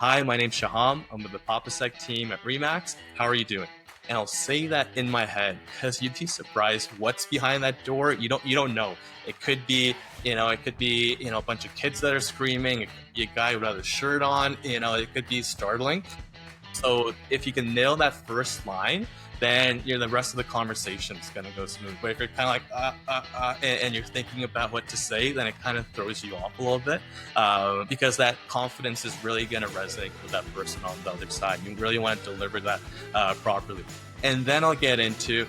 Hi, my name's Shaham. I'm with the PapaSec team at Remax. How are you doing? And I'll say that in my head because you'd be surprised what's behind that door. You don't know. It could be, a bunch of kids that are screaming. It could be a guy without a shirt on. It could be startling. So if you can nail that first line, then the rest of the conversation is going to go smooth. But if you're kind of like, and you're thinking about what to say, then it kind of throws you off a little bit because that confidence is really going to resonate with that person on the other side. You really want to deliver that properly. And then I'll get into,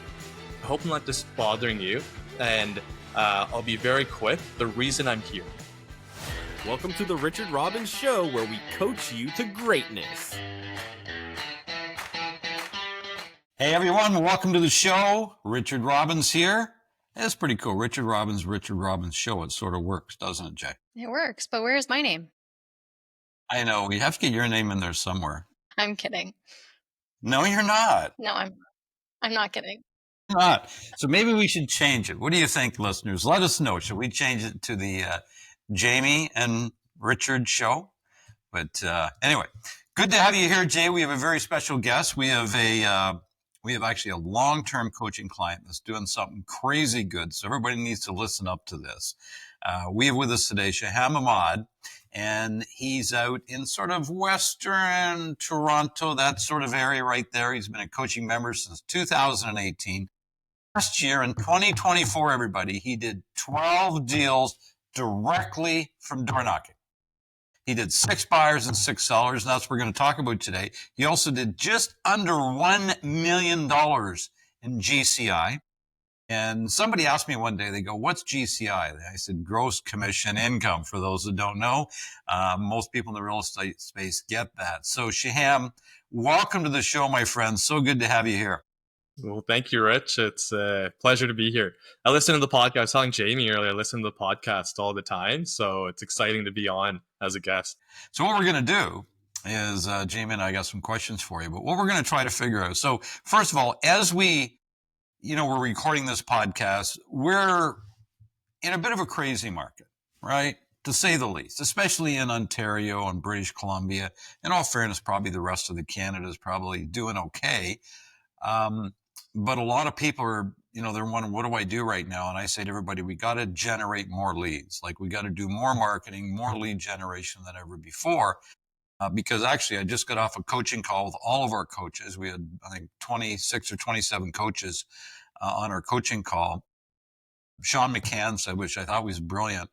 I hope I'm not just bothering you, and I'll be very quick. The reason I'm here. Welcome to the Richard Robbins Show, where we coach you to greatness. Hey everyone, welcome to the show. Richard Robbins here. That's pretty cool. Richard Robbins Show. It sort of works, doesn't it, Jay? It works, but where's my name? I know. We have to get your name in there somewhere. I'm kidding. No, you're not. No, I'm not kidding. You're not. So maybe we should change it. What do you think, listeners? Let us know. Should we change it to the Jaimie and Richard Show? But anyway, good to have you here, Jay. We have a very special guest. We have actually a long-term coaching client that's doing something crazy good. So everybody needs to listen up to this. We have with us today Shaham Ahmad, and he's out in sort of Western Toronto, that sort of area right there. He's been a coaching member since 2018. Last year in 2024, everybody, he did 12 deals directly from door knocking. He did 6 buyers and 6 sellers, and that's what we're going to talk about today. He also did just under $1 million in GCI. And somebody asked me one day, they go, what's GCI? I said, gross commission income, for those that don't know. Most people in the real estate space get that. So Shaham, welcome to the show, my friend. So good to have you here. Well, thank you, Rich. It's a pleasure to be here. I listen to the podcast. I was telling Jaimie earlier, I listen to the podcast all the time. So it's exciting to be on as a guest. So what we're going to do is, Jaimie and I got some questions for you, but what we're going to try to figure out. So first of all, as we're recording this podcast, we're in a bit of a crazy market, right? To say the least, especially in Ontario and British Columbia. In all fairness, probably the rest of the Canada is probably doing okay. But a lot of people are, they're wondering, what do I do right now? And I say to everybody, we got to generate more leads. Like we got to do more marketing, more lead generation than ever before. Because actually, I just got off a coaching call with all of our coaches. We had, I think, 26 or 27 coaches on our coaching call. Sean McCann said, which I thought was brilliant.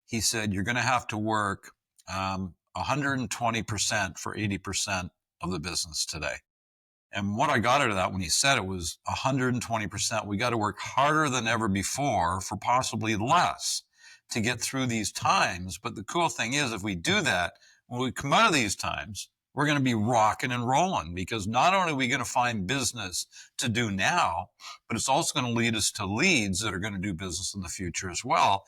He said, you're going to have to work 120% for 80% of the business today. And what I got out of that when he said it was 120%. We got to work harder than ever before for possibly less to get through these times. But the cool thing is, if we do that, when we come out of these times, we're going to be rocking and rolling, because not only are we going to find business to do now, but it's also going to lead us to leads that are going to do business in the future as well.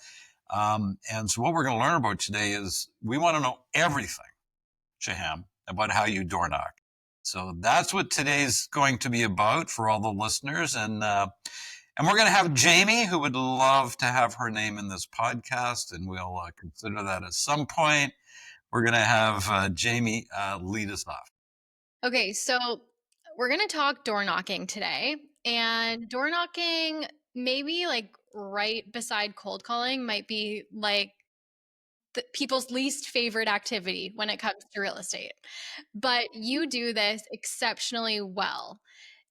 And so what we're going to learn about today is we want to know everything, Shaham, about how you door knock. So that's what today's going to be about for all the listeners. And we're going to have Jaimie, who would love to have her name in this podcast, and we'll consider that at some point. We're going to have Jaimie lead us off. Okay, so we're going to talk door knocking today. And door knocking, maybe like right beside cold calling, might be like people's least favorite activity when it comes to real estate. But you do this exceptionally well.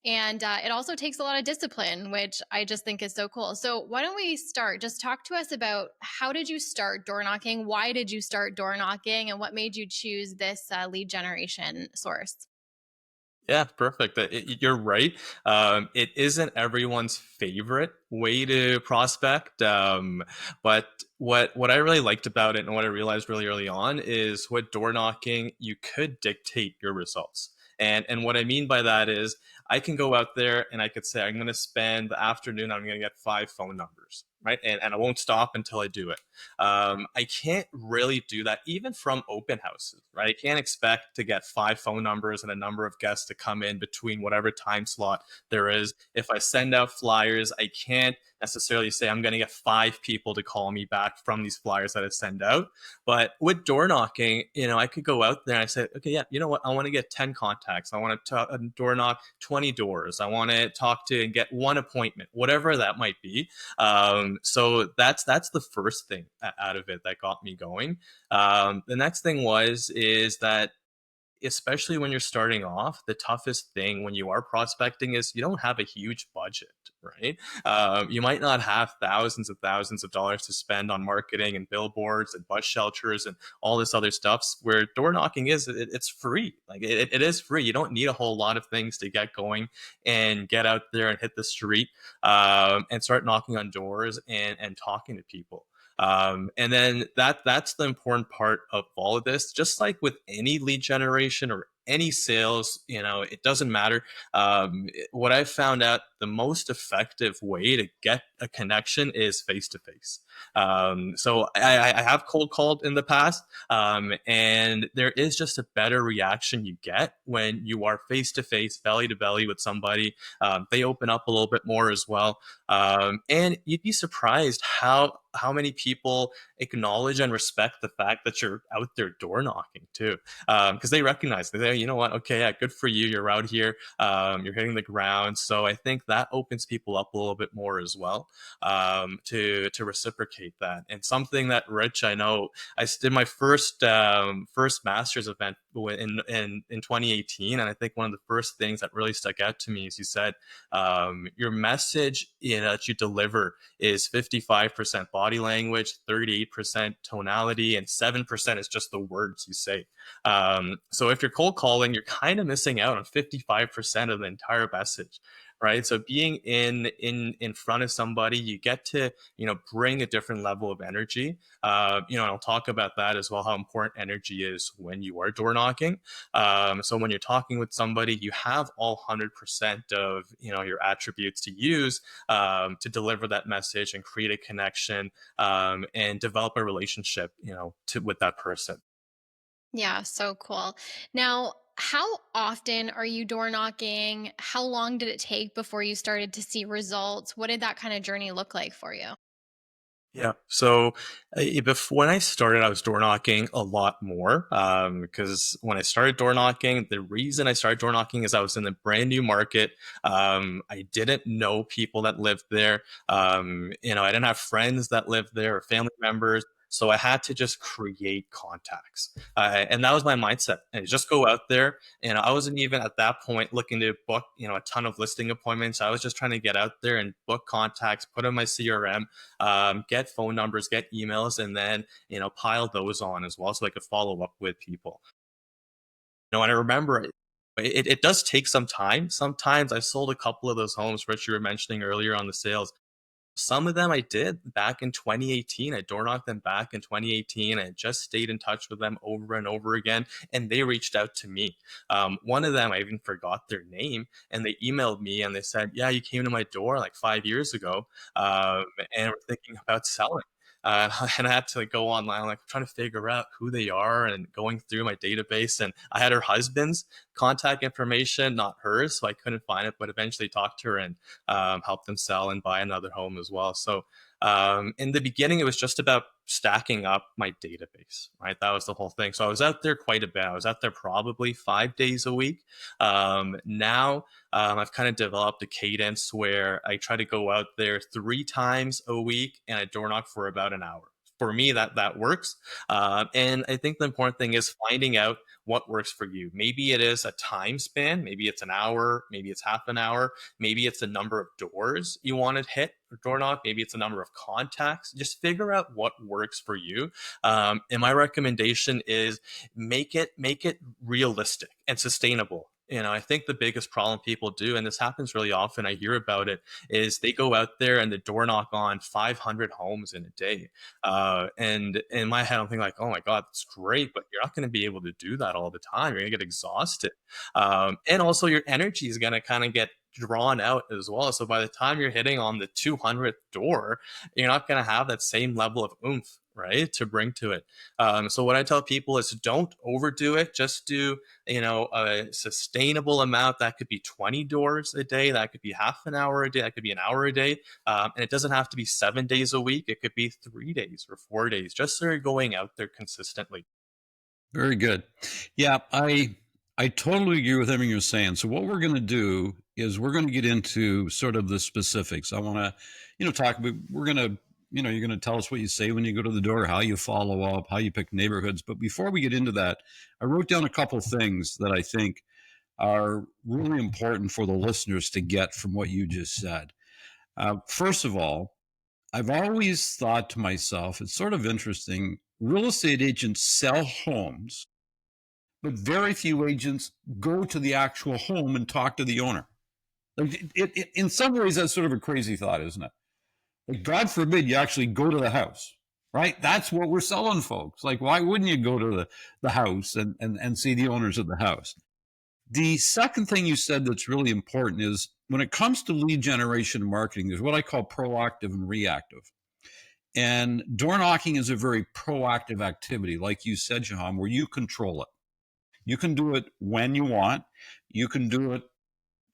And it also takes a lot of discipline, which I just think is so cool. So why don't we start? Just talk to us about, how did you start door knocking? Why did you start door knocking? And what made you choose this lead generation source? Yeah, perfect. You're right. It isn't everyone's favorite way to prospect. But what I really liked about it, and what I realized really early on, is with door knocking, you could dictate your results. And what I mean by that is, I can go out there and I could say, I'm going to spend the afternoon, I'm going to get 5 phone numbers. right? And I won't stop until I do it. I can't really do that even from open houses, right? I can't expect to get 5 phone numbers and a number of guests to come in between whatever time slot there is. If I send out flyers, I can't necessarily say I'm going to get 5 people to call me back from these flyers that I send out. But with door knocking, I could go out there and I say, okay, yeah, you know what? I want to get 10 contacts. I want to door knock 20 doors. I want to talk to and get one appointment, whatever that might be. So that's the first thing out of it that got me going. The next thing is that especially when you're starting off, the toughest thing when you are prospecting is you don't have a huge budget, right? You might not have thousands of dollars to spend on marketing and billboards and bus shelters and all this other stuff. Where door knocking it's free. Like it is free. You don't need a whole lot of things to get going and get out there and hit the street and start knocking on doors and talking to people. And then that's the important part of all of this. Just like with any lead generation or any sales, it doesn't matter. What I found out, the most effective way to get a connection is face to face. So I have cold called in the past, and there is just a better reaction you get when you are face to face, belly to belly with somebody. They open up a little bit more as well. And you'd be surprised how many people acknowledge and respect the fact that you're out there door knocking too, because they recognize that, you know what, okay, yeah, good for you, you're out here, you're hitting the ground. So I think that opens people up a little bit more as well, to reciprocate that. And something that, Rich, I know I did my first master's event in 2018, and I think one of the first things that really stuck out to me is you said your message that you deliver is 55% body language, 38% tonality, and 7% is just the words you say. So if you're cold calling, you're kind of missing out on 55% of the entire message, right? So being in front of somebody, you get to bring a different level of energy. And I'll talk about that as well, how important energy is when you are door knocking. So when you're talking with somebody, you have all 100% of your attributes to use to deliver that message and create a connection, and develop a relationship with that person. Yeah, so cool. Now, how often are you door knocking? How long did it take before you started to see results? What did that kind of journey look like for you? Yeah. So before, when I started, I was door knocking a lot more, because when I started door knocking, the reason I started door knocking is I was in a brand new market. I didn't know people that lived there. I didn't have friends that lived there or family members. So I had to just create contacts. And that was my mindset. And just go out there. And I wasn't even at that point looking to book, a ton of listing appointments. I was just trying to get out there and book contacts, put in my CRM, get phone numbers, get emails, and then pile those on as well, so I could follow up with people. And I remember it does take some time. Sometimes I sold a couple of those homes, Rich, you were mentioning earlier on the sales. Some of them I did back in 2018. I door knocked them back in 2018. I just stayed in touch with them over and over again, and they reached out to me. One of them, I even forgot their name, and they emailed me and they said, "Yeah, you came to my door like 5 years ago, and we're thinking about selling." And I had to go online, like trying to figure out who they are and going through my database. And I had her husband's contact information, not hers, so I couldn't find it. But eventually talked to her and help them sell and buy another home as well. So in the beginning, it was just about stacking up my database, right? That was the whole thing. So I was out there quite a bit. I was out there probably 5 days a week. Now I've kind of developed a cadence where I try to go out there 3 times a week and I door knock for about an hour. For me, that works. And I think the important thing is finding out what works for you. Maybe it is a time span. Maybe it's an hour. Maybe it's half an hour. Maybe it's a number of doors you want to hit or door knock. Maybe it's a number of contacts. Just figure out what works for you. And my recommendation is make it realistic and sustainable. I think the biggest problem people do, and this happens really often, I hear about it, is they go out there and they door knock on 500 homes in a day. And in my head, I'm thinking like, oh my God, that's great, but you're not going to be able to do that all the time. You're going to get exhausted. And also your energy is going to kind of get drawn out as well. So by the time you're hitting on the 200th door, you're not going to have that same level of oomph, right, to bring to it. So what I tell people is don't overdo it. Just do, a sustainable amount. That could be 20 doors a day. That could be half an hour a day. That could be an hour a day. And it doesn't have to be 7 days a week. It could be 3 days or 4 days, just so you're going out there consistently. Very good. Yeah, I totally agree with everything you're saying. So what we're going to do is we're going to get into sort of the specifics. I want to, talk about, we're going to, you're going to tell us what you say when you go to the door, how you follow up, how you pick neighborhoods. But before we get into that, I wrote down a couple of things that I think are really important for the listeners to get from what you just said. First of all, I've always thought to myself, it's sort of interesting. Real estate agents sell homes, but very few agents go to the actual home and talk to the owner. Like in some ways, that's sort of a crazy thought, isn't it? Like, God forbid you actually go to the house, right? That's what we're selling, folks. Like, why wouldn't you go to the house and see the owners of the house? The second thing you said that's really important is when it comes to lead generation marketing, there's what I call proactive and reactive. And door knocking is a very proactive activity, like you said, Shaham, where you control it. You can do it when you want. You can do it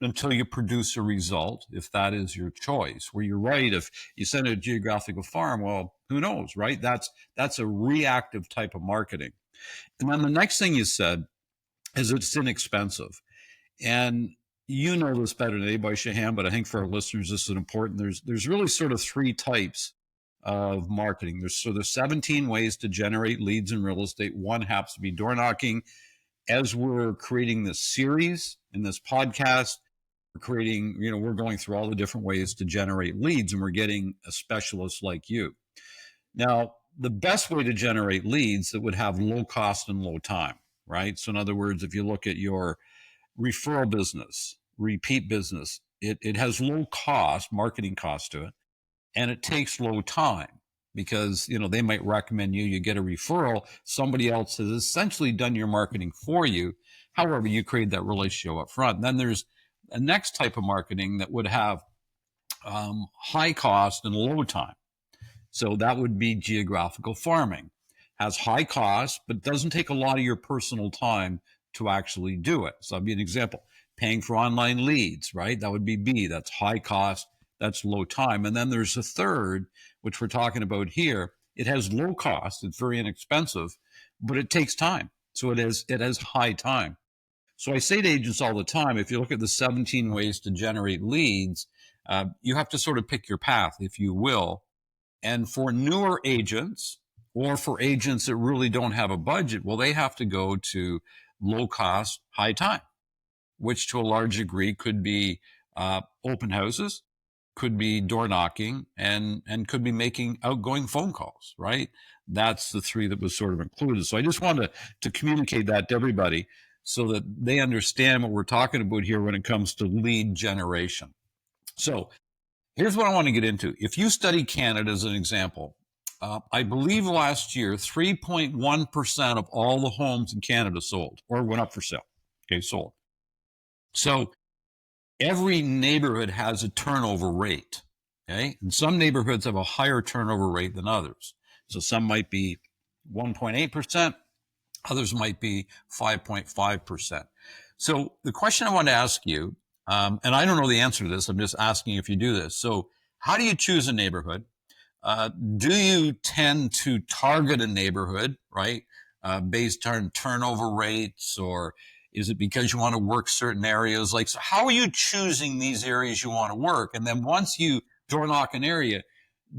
until you produce a result, if that is your choice. Where you're right, if you send a geographical farm, well, who knows, right? That's a reactive type of marketing. And then the next thing you said is it's inexpensive. And you know this better than anybody, Shaham, but I think for our listeners, this is important. There's really sort of three types of marketing. There's 17 ways to generate leads in real estate. One happens to be door knocking. As we're creating this series in this podcast, we're going through all the different ways to generate leads, and we're getting a specialist like you. Now, the best way to generate leads that would have low cost and low time, right? So in other words, if you look at your referral business, repeat business, it has low cost, marketing cost to it, and it takes low time because, they might recommend you get a referral. Somebody else has essentially done your marketing for you. However, you create that relationship up front. And then there's a next type of marketing that would have high cost and low time. So that would be geographical farming. Has high cost, but doesn't take a lot of your personal time to actually do it. So that'd be an example. Paying for online leads, right? That would be B. That's high cost. That's low time. And then there's a third, which we're talking about here. It has low cost. It's very inexpensive, but it takes time. So it has high time. So I say to agents all the time, if you look at the 17 ways to generate leads, you have to sort of pick your path, if you will. And for newer agents or for agents that really don't have a budget, well, they have to go to low cost, high time, which to a large degree could be open houses, could be door knocking, and could be making outgoing phone calls, right? That's the three that was sort of included. So I just wanted to communicate that to everybody so that they understand what we're talking about here when it comes to lead generation. So here's what I want to get into. If you study Canada as an example, I believe last year, 3.1% of all the homes in Canada sold or went up for sale. Okay, sold. So every neighborhood has a turnover rate. Okay, and some neighborhoods have a higher turnover rate than others. So some might be 1.8%. Others might be 5.5%. So the question I want to ask you, and I don't know the answer to this, I'm just asking if you do this. So how do you choose a neighborhood? Do you tend to target a neighborhood, right, based on turnover rates, or is it because you want to work certain areas? Like, so how are you choosing these areas you want to work? And then once you door knock an area,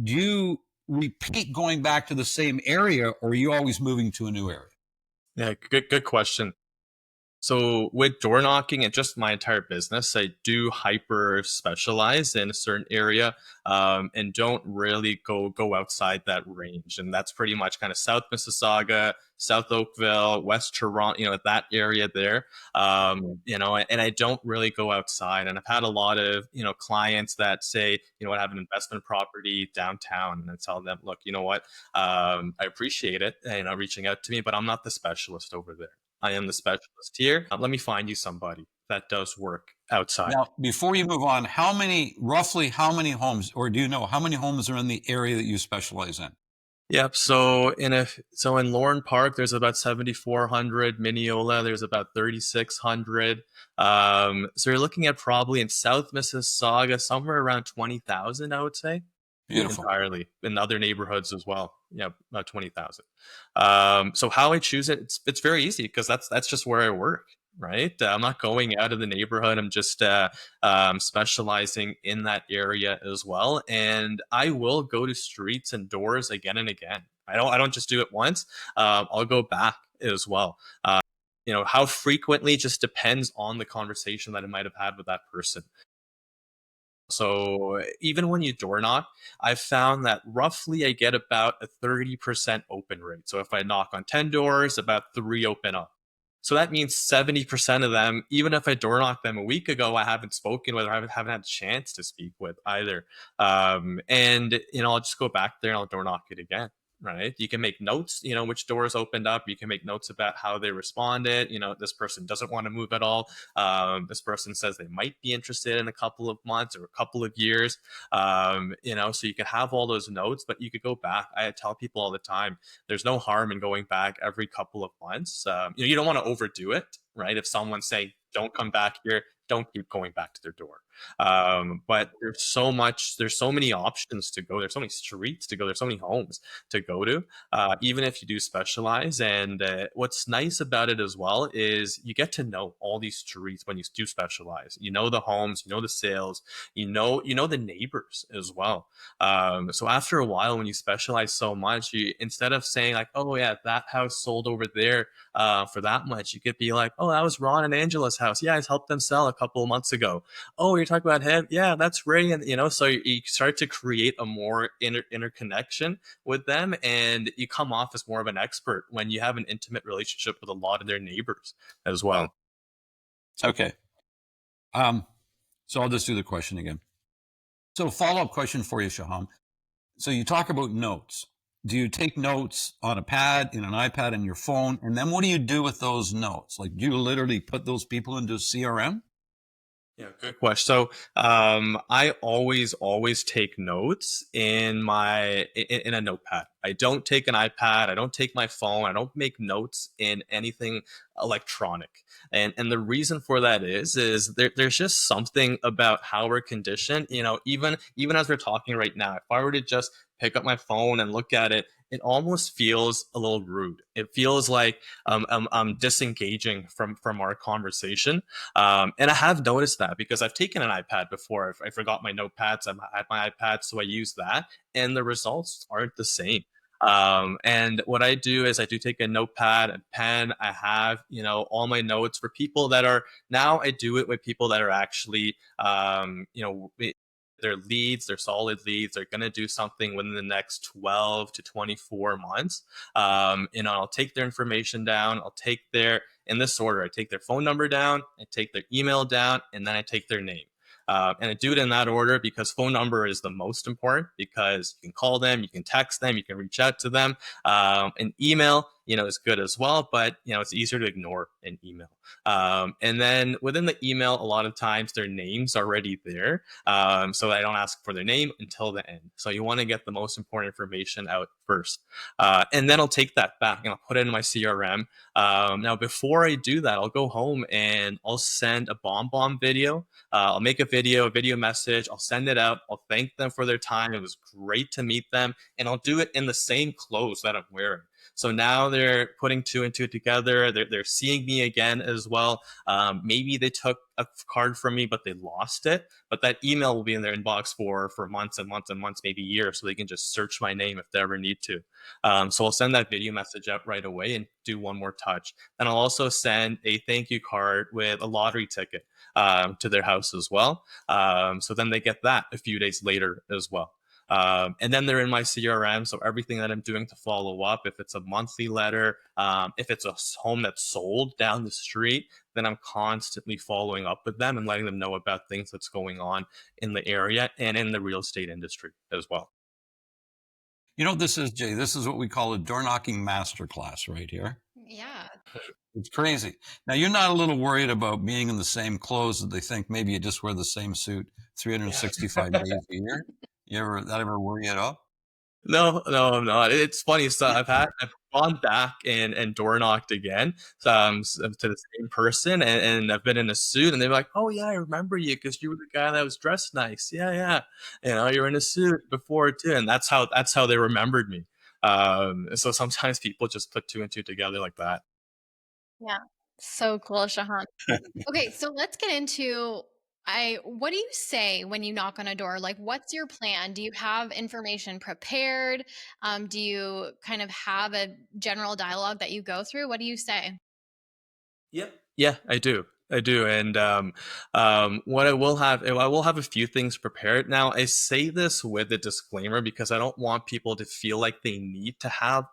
do you repeat going back to the same area, or are you always moving to a new area? Yeah, good question. So with door knocking and just my entire business, I do hyper specialize in a certain area, and don't really go outside that range. And that's pretty much kind of South Mississauga, South Oakville, West Toronto, that area there. And I don't really go outside. And I've had a lot of, clients that say, I have an investment property downtown, and I tell them, look, you know what, I appreciate it, reaching out to me, but I'm not the specialist over there. I am the specialist here. Let me find you somebody that does work outside. Now, before you move on, roughly how many homes, or do you know how many homes are in the area that you specialize in? Yep. So in Lorne Park, there's about 7,400. Mineola, there's about 3,600. So you're looking at probably in South Mississauga somewhere around 20,000, I would say. Beautiful. Entirely in other neighborhoods as well. Yeah, about 20,000. So how I choose it, it's very easy because that's just where I work. Right. I'm not going out of the neighborhood. I'm just specializing in that area as well. And I will go to streets and doors again and again. I don't just do it once. I'll go back as well. How frequently just depends on the conversation that I might have had with that person. So even when you door knock, I've found that roughly I get about a 30% open rate. So if I knock on 10 doors, about 3 open up. So that means 70% of them, even if I door knocked them a week ago, I haven't spoken with or haven't had a chance to speak with either. And I'll just go back there and I'll door knock it again. Right. You can make notes, which doors opened up. You can make notes about how they responded. This person doesn't want to move at all. This person says they might be interested in a couple of months or a couple of years. So you can have all those notes, but you could go back. I tell people all the time, there's no harm in going back every couple of months. You don't want to overdo it, right? If someone's saying, don't come back here, don't keep going back to their door. But there's so many options to go. There's so many streets to go. There's so many homes to go to, even if you do specialize. And what's nice about it as well is you get to know all these streets when you do specialize. You know the homes, you know the sales, you know the neighbors as well. So after a while, when you specialize so much, you instead of saying like, oh yeah, that house sold over there for that much, you could be like, oh, that was Ron and Angela's house. Yeah, I helped them sell a couple of months ago. Oh, you're talking about him? Yeah, that's Ray. And so you start to create a more interconnection with them, and you come off as more of an expert when you have an intimate relationship with a lot of their neighbors as well. Okay. So I'll just do the question again. So follow-up question for you, Shaham. So you talk about notes. Do you take notes on a pad, in an iPad, in your phone? And then what do you do with those notes? Like, do you literally put those people into CRM? Yeah, good question. So I always take notes in a notepad. I don't take an iPad. I don't take my phone. I don't make notes in anything electronic. And the reason for that is there's just something about how we're conditioned. Even as we're talking right now, if I were to just pick up my phone and look at it, it almost feels a little rude. It feels like I'm disengaging from our conversation. And I have noticed that because I've taken an iPad before. I forgot my notepads. I had my iPad, so I use that, and the results aren't the same. And what I do is I do take a notepad and pen. I have, all my notes for people that are now I do it with people that are actually, they're leads, they're solid leads. They're going to do something within the next 12 to 24 months. I'll take their information down. In this order, I take their phone number down, I take their email down, and then I take their name. And I do it in that order because phone number is the most important because you can call them, you can text them, you can reach out to them. An email, is good as well, but it's easier to ignore an email. And then within the email, a lot of times their name's already there. So I don't ask for their name until the end. So you want to get the most important information out first. And then I'll take that back and I'll put it in my CRM. Now, before I do that, I'll go home and I'll send a bomb video. I'll make a video message. I'll send it out. I'll thank them for their time. It was great to meet them. And I'll do it in the same clothes that I'm wearing. So now they're putting two and two together. They're seeing me again as well. Maybe they took a card from me, but they lost it. But that email will be in their inbox for months and months and months, maybe years, so they can just search my name if they ever need to. So I'll send that video message out right away and do one more touch. Then I'll also send a thank you card with a lottery ticket to their house as well. So then they get that a few days later as well. And then they're in my CRM. So everything that I'm doing to follow up, if it's a monthly letter, if it's a home that's sold down the street, then I'm constantly following up with them and letting them know about things that's going on in the area and in the real estate industry as well. This is, Jay, this is what we call a door knocking masterclass right here. Yeah. It's crazy. Now, you're not a little worried about being in the same clothes that they think maybe you just wear the same suit 365 days a year? That ever worry you at all? No, no, I'm not. It's funny. So I've gone back and door knocked again, to the same person, and I've been in a suit, and they're like, "Oh yeah, I remember you because you were the guy that was dressed nice. Yeah, yeah, you're in a suit before too." And that's how they remembered me. So sometimes people just put two and two together like that. Yeah. So cool, Shahan. Okay, so let's get into I what do you say when you knock on a door? Like what's your plan? Do you have information prepared? Do you kind of have a general dialogue that you go through? What do you say? Yep. Yeah, I do. I do. And what I will have a few things prepared. Now, I say this with a disclaimer because I don't want people to feel like they need to have,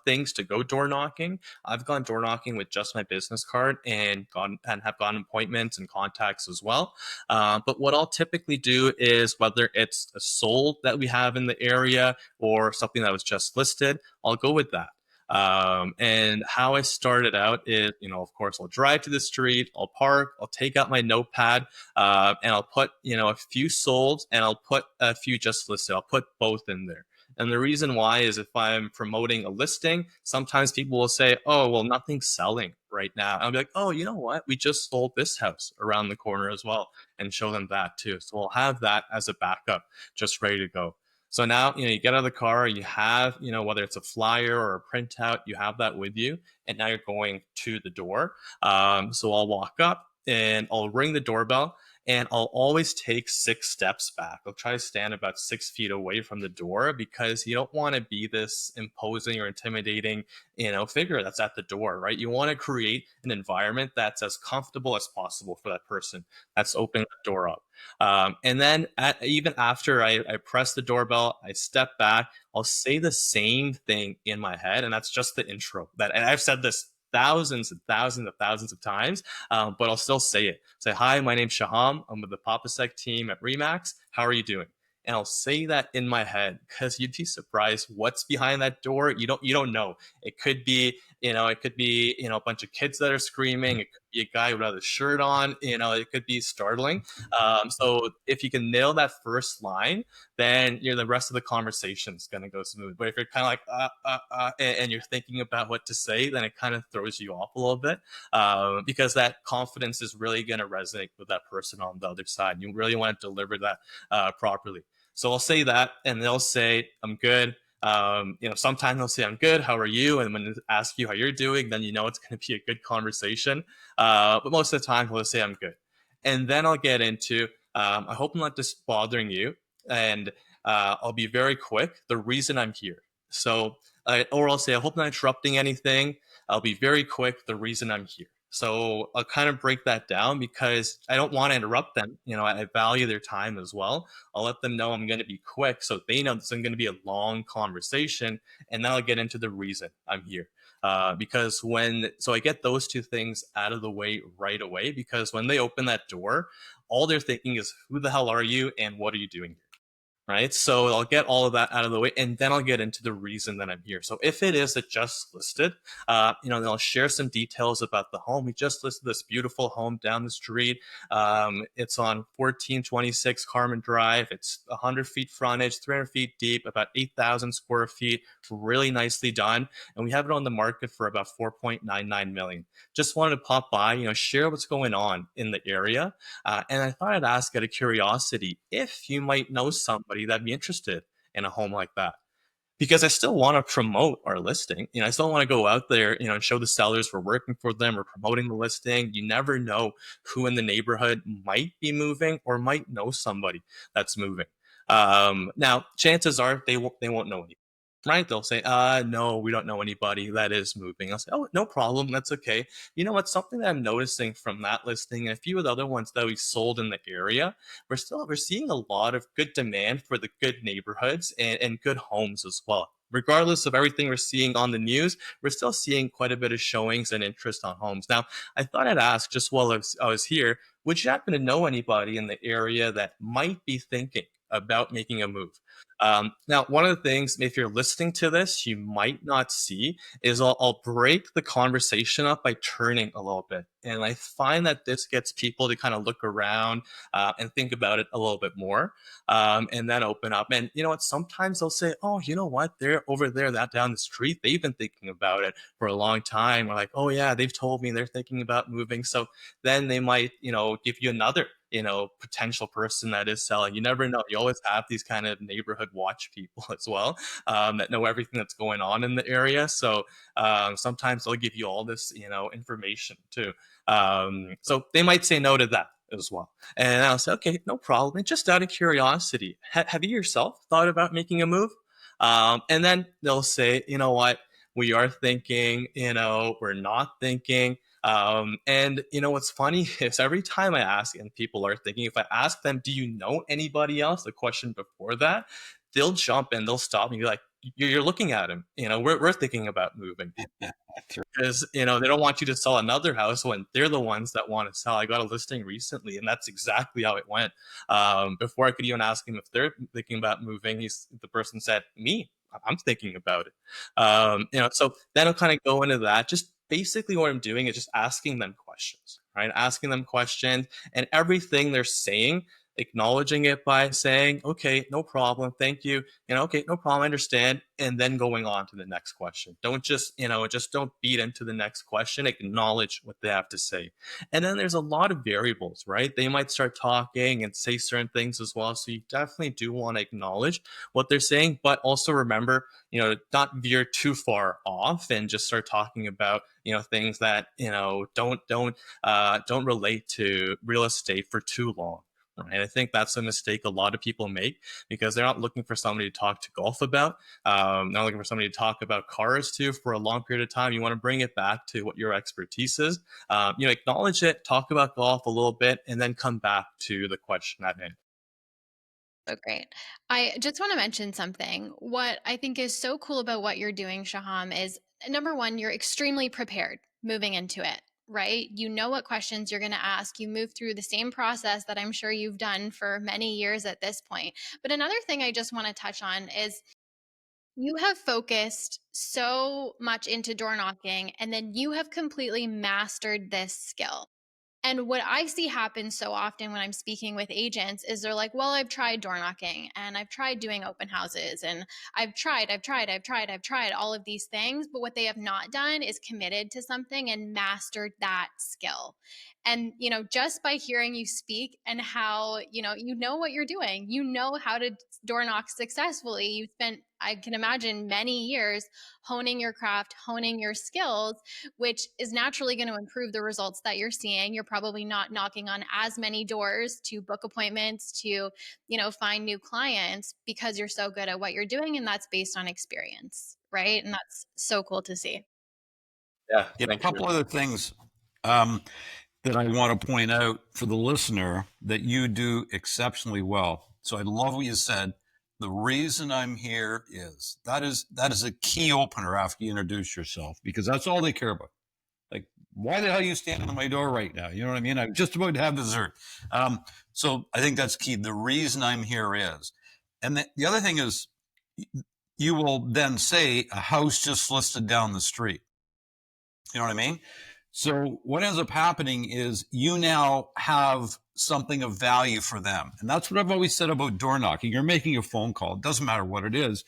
things to go door knocking. I've gone door knocking with just my business card and have gotten appointments and contacts as well. But what I'll typically do is whether it's a sold that we have in the area or something that was just listed, I'll go with that. And how I started out is, of course, I'll drive to the street, I'll park, I'll take out my notepad, and I'll put, a few solds and I'll put a few just listed. I'll put both in there. And the reason why is if I'm promoting a listing, sometimes people will say, "Oh, well, nothing's selling right now." I'll be like, "Oh, you know what? We just sold this house around the corner as well," and show them that too. So we'll have that as a backup, just ready to go. So now, you get out of the car, you have, whether it's a flyer or a printout, you have that with you. And now you're going to the door. So I'll walk up and I'll ring the doorbell and I'll always take 6 steps back. I'll try to stand about 6 feet away from the door because you don't want to be this imposing or intimidating, figure that's at the door, right? You want to create an environment that's as comfortable as possible for that person that's opening the door up. And then even after I press the doorbell, I step back, I'll say the same thing in my head. And that's just the intro and I've said this thousands and thousands and thousands of times, but I'll still say it. Say, "Hi, my name's Shaham. I'm with the PapaSec team at Remax. How are you doing?" And I'll say that in my head because you'd be surprised what's behind that door. You don't know. It could be a bunch of kids that are screaming. It could be a guy without a shirt on. It could be startling. So if you can nail that first line, then the rest of the conversation is going to go smooth. But if you're kind of like and you're thinking about what to say, then it kind of throws you off a little bit because that confidence is really going to resonate with that person on the other side. You really want to deliver that properly. So I'll say that, and they'll say, "I'm good." Sometimes they'll say, "I'm good. How are you?" And when they ask you how you're doing, then it's going to be a good conversation. But most of the time, they'll say, "I'm good." And then I'll get into, "I hope I'm not just bothering you." And I'll be very quick. The reason I'm here. Or I'll say, "I hope I'm not interrupting anything." I'll be very quick. The reason I'm here. So I'll kind of break that down because I don't want to interrupt them. I value their time as well. I'll let them know I'm going to be quick so they know it's going to be a long conversation. And then I'll get into the reason I'm here. So I get those two things out of the way right away because when they open that door, all they're thinking is, "Who the hell are you and what are you doing here?" Right? So I'll get all of that out of the way, and then I'll get into the reason that I'm here. So if it is a just listed, then I'll share some details about the home. We just listed this beautiful home down the street. It's on 1426 Carmen Drive. It's 100 feet frontage, 300 feet deep, about 8,000 square feet, really nicely done. And we have it on the market for about 4.99 million. Just wanted to pop by, share what's going on in the area. And I thought I'd ask out of curiosity if you might know somebody that'd be interested in a home like that. Because I still want to promote our listing. I still want to go out there, and show the sellers we're working for them or promoting the listing. You never know who in the neighborhood might be moving or might know somebody that's moving. Now, chances are they won't know anybody. Right? They'll say, "No, we don't know anybody that is moving." I'll say, "Oh, no problem. That's okay." You know what? Something that I'm noticing from that listing and a few of the other ones that we sold in the area, we're seeing a lot of good demand for the good neighborhoods and good homes as well. Regardless of everything we're seeing on the news, we're still seeing quite a bit of showings and interest on homes. Now, I thought I'd ask just while I was here, would you happen to know anybody in the area that might be thinking about making a move? Now, one of the things, if you're listening to this, you might not see is I'll break the conversation up by turning a little bit. And I find that this gets people to kind of look around and think about it a little bit more, and then open up. And you know what? Sometimes they'll say, oh, you know what? They're over there, that down the street. They've been thinking about it for a long time. Or like, oh, yeah, they've told me they're thinking about moving. So then they might, give you another potential person that is selling. You never know. You always have these kind of neighborhood watch people as well, that know everything that's going on in the area. So sometimes they'll give you all this, information too. So they might say no to that as well. And I'll say, okay, no problem. And just out of curiosity, have you yourself thought about making a move? And then they'll say, you know what, we are thinking, we're not thinking. And what's funny is every time I ask and people are thinking, if I ask them, do you know anybody else? The question before that, they'll jump in, they'll stop me and be like, you're looking at him. We're thinking about moving because, they don't want you to sell another house when they're the ones that want to sell. I got a listing recently and that's exactly how it went. Before I could even ask him if they're thinking about moving, the person said, me, I'm thinking about it. So then I'll kind of go into that. Just basically what I'm doing is just asking them questions, right? Asking them questions and everything they're saying, acknowledging it by saying, okay, no problem. Thank you. Okay, no problem. I understand. And then going on to the next question. Don't just don't beat into the next question. Acknowledge what they have to say. And then there's a lot of variables, right? They might start talking and say certain things as well. So you definitely do want to acknowledge what they're saying, but also remember, not veer too far off and just start talking about, things that, don't relate to real estate for too long. And I think that's a mistake a lot of people make because they're not looking for somebody to talk to golf about. Not looking for somebody to talk about cars to for a long period of time. You want to bring it back to what your expertise is. Acknowledge it, talk about golf a little bit, and then come back to the question at hand. So great. I just want to mention something. What I think is so cool about what you're doing, Shaham, is number one, you're extremely prepared moving into it, right? You know what questions you're going to ask. You move through the same process that I'm sure you've done for many years at this point. But another thing I just want to touch on is you have focused so much into door knocking, and then you have completely mastered this skill. And what I see happen so often when I'm speaking with agents is they're like, well, I've tried door knocking and I've tried doing open houses and I've tried all of these things. But what they have not done is committed to something and mastered that skill. And, just by hearing you speak and how, you know what you're doing, you know how to door knock successfully. You spent, I can imagine, many years honing your craft, honing your skills, which is naturally going to improve the results that you're seeing. You're probably not knocking on as many doors to book appointments, to, find new clients because you're so good at what you're doing. And that's based on experience, right? And that's so cool to see. Yeah, A couple other things that I want to point out for the listener that you do exceptionally well. So I love what you said. The reason I'm here is that is a key opener after you introduce yourself, because that's all they care about. Like, why the hell are you standing on my door right now? You know what I mean? I'm just about to have dessert. So I think that's key. The reason I'm here is, and the other thing is, you will then say a house just listed down the street. You know what I mean? So what ends up happening is you now have something of value for them. And that's what I've always said about door knocking. You're making a phone call. It doesn't matter what it is.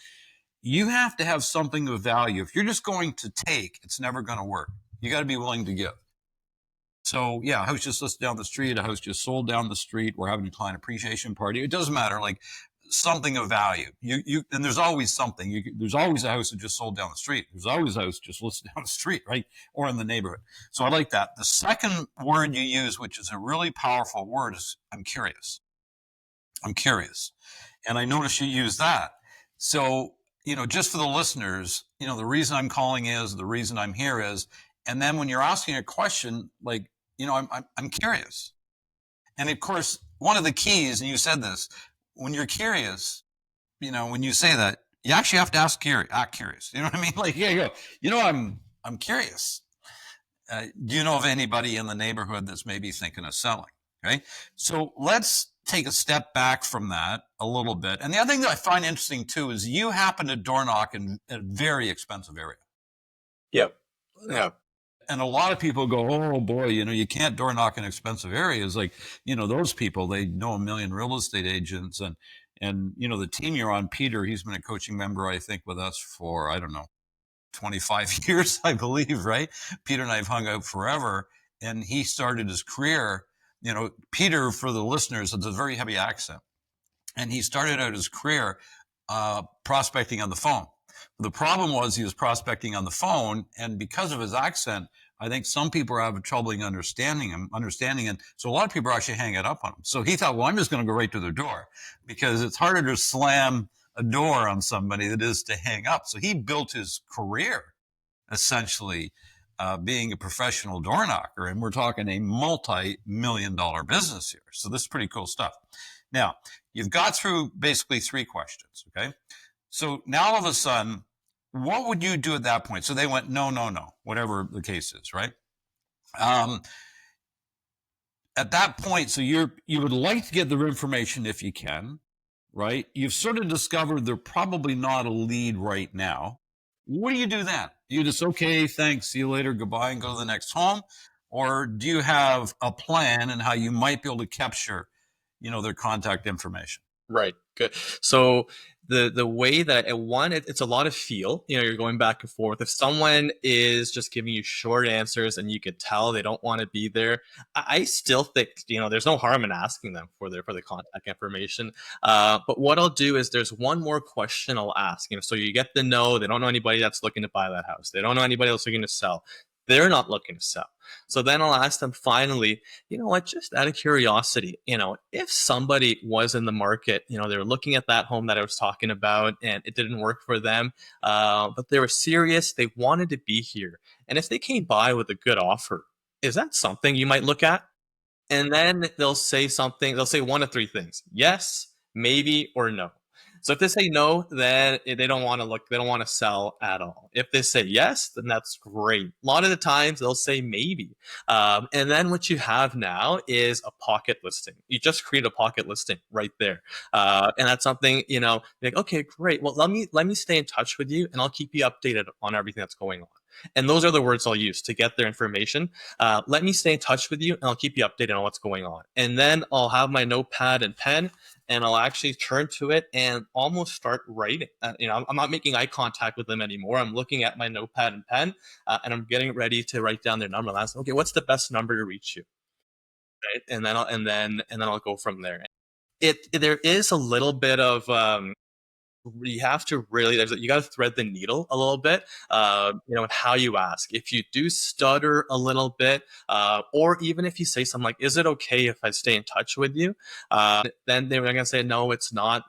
You have to have something of value. If you're just going to take, it's never going to work. You got to be willing to give. So yeah, a house just listed down the street, a house just sold down the street, we're having a client appreciation party. It doesn't matter, like something of value. And there's always something. There's always a house that just sold down the street. There's always a house just listed down the street, right? Or in the neighborhood. So I like that. The second word you use, which is a really powerful word, is I'm curious. I'm curious. And I notice you use that. So, just for the listeners, the reason I'm calling is, the reason I'm here is, and then when you're asking a question, like, I'm curious. And of course, one of the keys, and you said this, when you're curious, when you say that, you actually have to act curious. You know what I mean? Like, yeah, you go, I'm curious. Do you know of anybody in the neighborhood that's maybe thinking of selling? Okay. So let's take a step back from that a little bit. And the other thing that I find interesting too is you happen to door knock in a very expensive area. Yep. Yeah. And a lot of people go, oh boy, you can't door knock in expensive areas. Like, those people, they know a million real estate agents and the team you're on, Peter, he's been a coaching member, I think, with us for, I don't know, 25 years, I believe, right? Peter and I have hung out forever. And he started his career, Peter, for the listeners, it's a very heavy accent. And he started out his career prospecting on the phone. The problem was he was prospecting on the phone, and because of his accent, I think some people are having trouble understanding him. So a lot of people are actually hanging up on him. So he thought, well, I'm just going to go right to their door, because it's harder to slam a door on somebody than it is to hang up. So he built his career essentially being a professional door knocker, and we're talking a multi-million-dollar business here. So this is pretty cool stuff. Now, you've got through basically 3 questions, okay? So now all of a sudden, what would you do at that point? So they went, no, whatever the case is, right? At that point, so you would like to get their information if you can, right? You've sort of discovered they're probably not a lead right now. What do you do then? You just, okay, thanks, see you later, goodbye, and go to the next home? Or do you have a plan and how you might be able to capture, their contact information? Right. Good. So the way that it's a lot of feel, you're going back and forth. If someone is just giving you short answers and you could tell they don't want to be there, I still think, there's no harm in asking them for the contact information. But what I'll do is there's one more question I'll ask, so you get to know, they don't know anybody that's looking to buy that house. They don't know anybody else looking to sell. They're not looking to sell. So then I'll ask them finally, just out of curiosity, if somebody was in the market, they were looking at that home that I was talking about and it didn't work for them, but they were serious, they wanted to be here. And if they came by with a good offer, is that something you might look at? And then they'll say 1 of 3 things: yes, maybe, or no. So if they say no, then they don't want to sell at all. If they say yes, then that's great. A lot of the times they'll say maybe. And then what you have now is a pocket listing. You just create a pocket listing right there. And that's something, like, okay, great. Well, let me stay in touch with you and I'll keep you updated on everything that's going on. And those are the words I'll use to get their information. Let me stay in touch with you and I'll keep you updated on what's going on. And then I'll have my notepad and pen and I'll actually turn to it and almost start writing. I'm not making eye contact with them anymore. I'm looking at my notepad and pen and I'm getting ready to write down their number. I'll ask, okay, what's the best number to reach you? Right? And then I'll go from there. There is a little bit of, you have to really, you got to thread the needle a little bit, in how you ask. If you do stutter a little bit, or even if you say something like, is it okay if I stay in touch with you? Then they're going to say, no, it's not.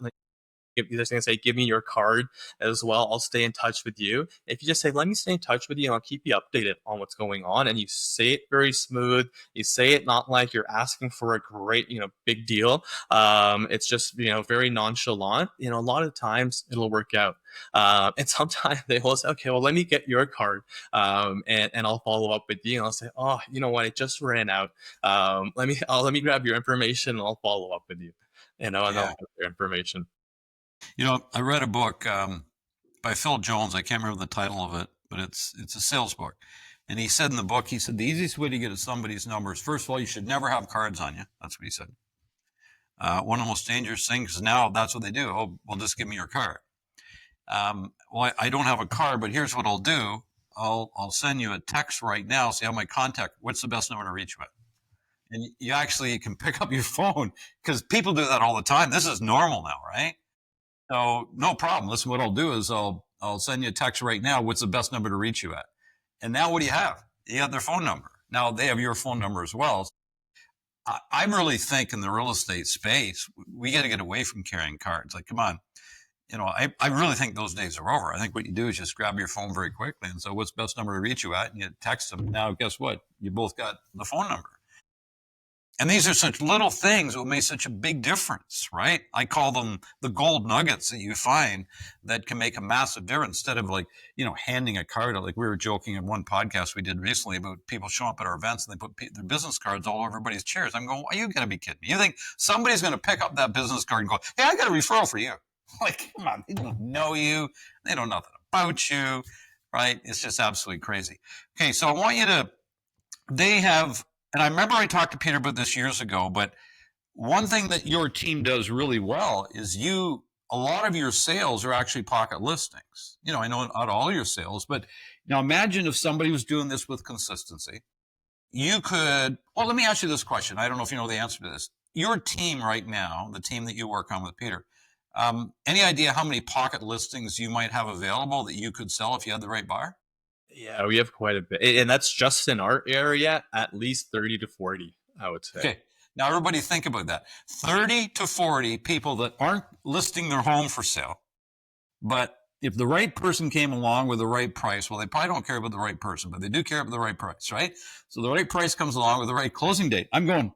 They're going to say, give me your card as well. I'll stay in touch with you. If you just say, let me stay in touch with you and I'll keep you updated on what's going on. And you say it very smooth. You say it not like you're asking for a great, big deal. It's just, very nonchalant. A lot of times it'll work out. And sometimes they will say, okay, well, let me get your card. And I'll follow up with you. And I'll say, oh, you know what? It just ran out. Let me grab your information and I'll follow up with you. And I'll get your information. I read a book by Phil Jones. I can't remember the title of it, but it's a sales book. And he said in the book, the easiest way to get somebody's number is, first of all, you should never have cards on you. That's what he said. One of the most dangerous things is now that's what they do. Oh, well, just give me your card. Well, I don't have a card, but here's what I'll do. I'll send you a text right now. So you have my contact. What's the best number to reach you at? And you actually can pick up your phone, because people do that all the time. This is normal now, right? So no problem. Listen, what I'll do is I'll send you a text right now. What's the best number to reach you at? And now what do you have? You have their phone number. Now they have your phone number as well. I really think in the real estate space, we got to get away from carrying cards. Like, come on. I really think those days are over. I think what you do is just grab your phone very quickly. And so what's the best number to reach you at? And you text them. Now, guess what? You both got the phone number. And these are such little things that make such a big difference, right? I call them the gold nuggets that you find that can make a massive difference instead of like, handing a card out. Like we were joking in one podcast we did recently about people showing up at our events and they put their business cards all over everybody's chairs. I'm going, are you going to be kidding me? You think somebody's going to pick up that business card and go, hey, I got a referral for you. Like, come on, they don't know you. They don't know nothing about you, right? It's just absolutely crazy. Okay, so I want you to, they have, and I remember I talked to Peter about this years ago, but one thing that your team does really well is a lot of your sales are actually pocket listings. I know not all your sales, but now imagine if somebody was doing this with consistency. Well, let me ask you this question. I don't know if you know the answer to this. Your team right now, the team that you work on with Peter, any idea how many pocket listings you might have available that you could sell if you had the right buyer? Yeah, we have quite a bit. And that's just in our area, at least 30 to 40, I would say. Okay. Now, everybody think about that. 30 to 40 people that aren't listing their home for sale. But if the right person came along with the right price, well, they probably don't care about the right person, but they do care about the right price, right? So the right price comes along with the right closing date. I'm going,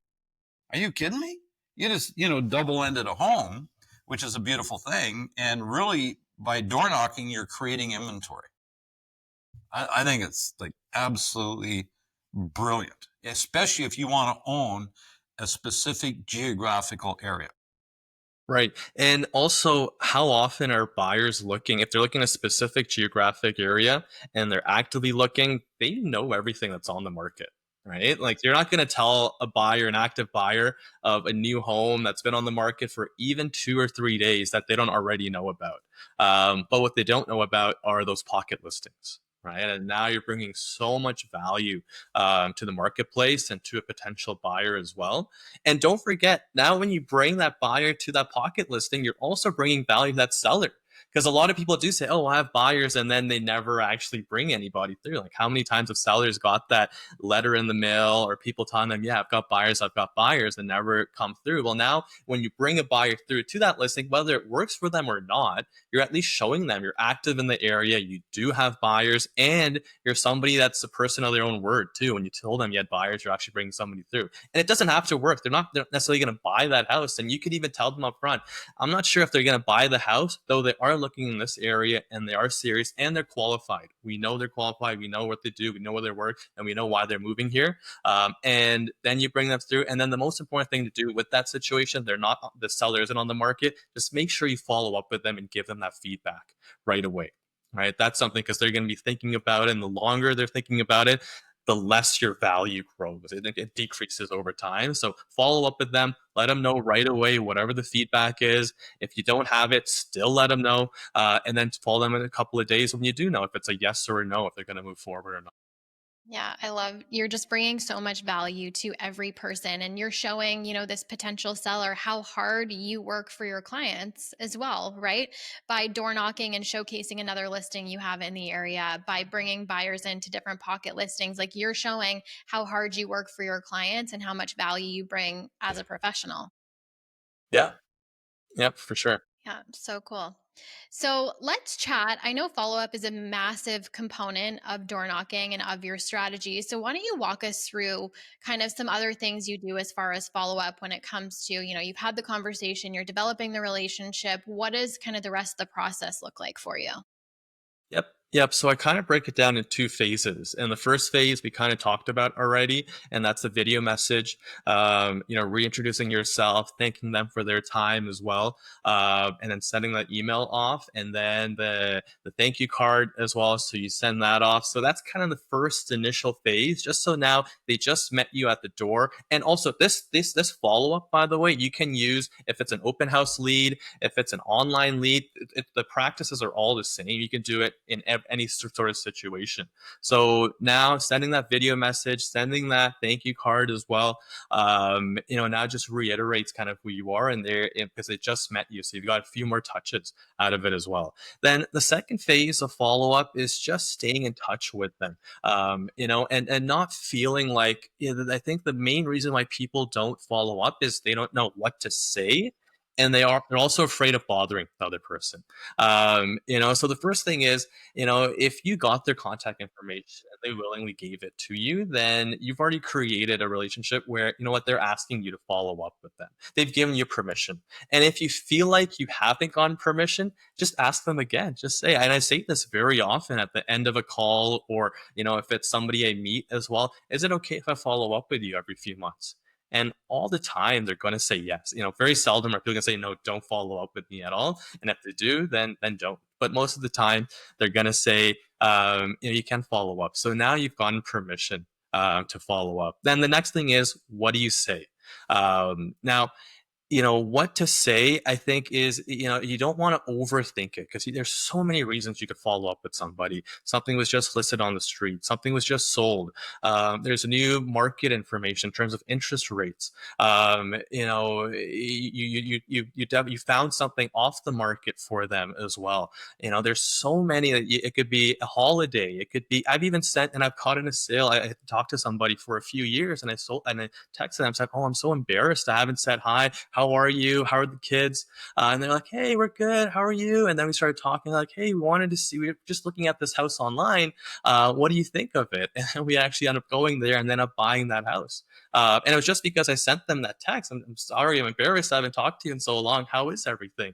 are you kidding me? You just, double-ended a home, which is a beautiful thing. And really, by door knocking, you're creating inventory. I think it's like absolutely brilliant, especially if you want to own a specific geographical area. Right. And also, how often are buyers looking? If they're looking at a specific geographic area and they're actively looking, they know everything that's on the market, right? Like you're not going to tell a buyer, an active buyer of a new home that's been on the market for even 2 or 3 days that they don't already know about. But what they don't know about are those pocket listings. Right. And now you're bringing so much value to the marketplace and to a potential buyer as well. And don't forget, now when you bring that buyer to that pocket listing, you're also bringing value to that seller. Because a lot of people do say, oh, I have buyers, and then they never actually bring anybody through. Like how many times have sellers got that letter in the mail or people telling them, yeah, I've got buyers, and never come through. Well, now when you bring a buyer through to that listing, whether it works for them or not, you're at least showing them you're active in the area, you do have buyers, and you're somebody that's a person of their own word too. When you told them you had buyers, you're actually bringing somebody through. And it doesn't have to work. They're not necessarily going to buy that house. And you could even tell them up front, I'm not sure if they're going to buy the house, though they are looking in this area and they are serious and they're qualified. We know they're qualified. We know what they do. We know where they work and we know why they're moving here. And then you bring them through. And then the most important thing to do with that situation, the seller isn't on the market. Just make sure you follow up with them and give them that feedback right away. Right. That's something because they're going to be thinking about it. And the longer they're thinking about it, the less your value grows. It decreases over time. So follow up with them, let them know right away, whatever the feedback is. If you don't have it, still let them know. And then follow them in a couple of days when you do know if it's a yes or a no, if they're going to move forward or not. Yeah, I love you're just bringing so much value to every person and you're showing, this potential seller how hard you work for your clients as well, right? By door knocking and showcasing another listing you have in the area, by bringing buyers into different pocket listings, like you're showing how hard you work for your clients and how much value you bring as a professional. Yeah. Yep, for sure. Yeah, so cool. So let's chat. I know follow up is a massive component of door knocking and of your strategy. So why don't you walk us through kind of some other things you do as far as follow up when it comes to, you've had the conversation, you're developing the relationship. What does kind of the rest of the process look like for you? Yep. So I kind of break it down in 2 phases. And the first phase we kind of talked about already, and that's the video message. Reintroducing yourself, thanking them for their time as well, and then sending that email off, and then the thank you card as well. So you send that off. So that's kind of the first initial phase. Just so now they just met you at the door, and also this follow up. By the way, you can use if it's an open house lead, if it's an online lead. The practices are all the same. You can do it in any sort of situation. So now sending that video message, sending that thank you card as well, now just reiterates kind of who you are and there because they just met you. So you've got a few more touches out of it as well. Then the second phase of follow up is just staying in touch with them, and not feeling like, I think the main reason why people don't follow up is they don't know what to say. and they're also afraid of bothering the other person. So the first thing is, if you got their contact information and they willingly gave it to you, then you've already created a relationship where, what, they're asking you to follow up with them. They've given you permission. And if you feel like you haven't gotten permission, just ask them again. Just say, and I say this very often at the end of a call, or, if it's somebody I meet as well, is it okay if I follow up with you every few months? And all the time they're going to say yes. Very seldom are people going to say, no, don't follow up with me at all. And if they do, then don't. But most of the time they're going to say, you can follow up. So now you've gotten permission to follow up. Then the next thing is, what do you say? Now, what to say, I think, is, you don't want to overthink it, because there's so many reasons you could follow up with somebody. Something was just listed on the street. Something was just sold. There's new market information in terms of interest rates. You found something off the market for them as well. There's so many that it could be a holiday. It could be, I've even sent, and I've caught in a sale. I talked to somebody for a few years, and I texted them. I said, oh, I'm so embarrassed. I haven't said hi. How are you? How are the kids? And they're like, hey, we're good. How are you? And then we started talking, like, hey, we were just looking at this house online. What do you think of it? And we actually ended up going there and then up buying that house. And it was just because I sent them that text. I'm sorry, I'm embarrassed. I haven't talked to you in so long. How is everything?